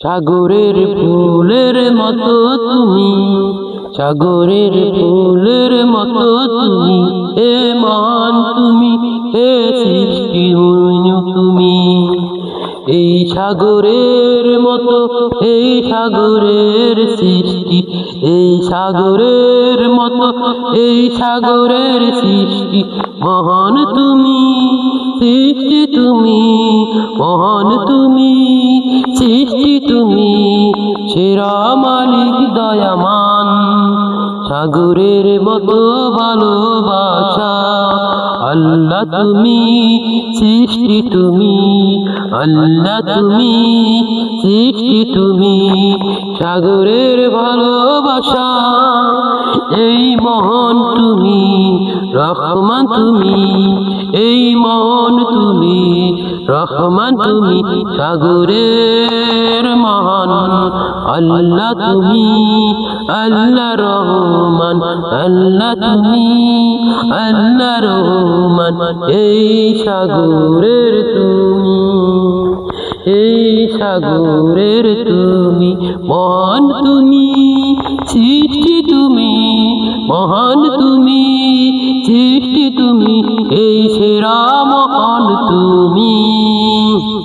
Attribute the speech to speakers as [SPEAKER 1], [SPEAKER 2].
[SPEAKER 1] সাগরের ফুলের মতো তুমি, সাগরের ফুলের মতো তুমি, হে মহান তুমি, হে সৃষ্টি তুমি। এই সাগরের মতো, এই সাগরের সৃষ্টি, এই সাগরের মতো, এই সাগরের সৃষ্টি। মহান তুমি, সৃষ্টি তুমি, মহান তুমি, সৃষ্টি তুমি, সেরা মালিক দয়ামান। সাগরের মতো ভালোবাসা আল্লাহ তুমি, সৃষ্টি তুমি, আল্লাহ তুমি, সৃষ্টি তুমি। সাগরের ভালোবাসা এই মহান তুমি, রহমান তুমি, এই মহান তুমি, রহমান তুমি। সাগরের মহান আল্লাহ তুমি, আল্লাহ রহমান, আল্লাহ তুমি, আল্লাহ রহমান। এই সাগরের তুমি, এই সাগরের তুমি, মহান তুমি, সৃষ্টি তুমি, মহান তুমি, সৃষ্টি তুমি, এই সেরা মহান তুমি।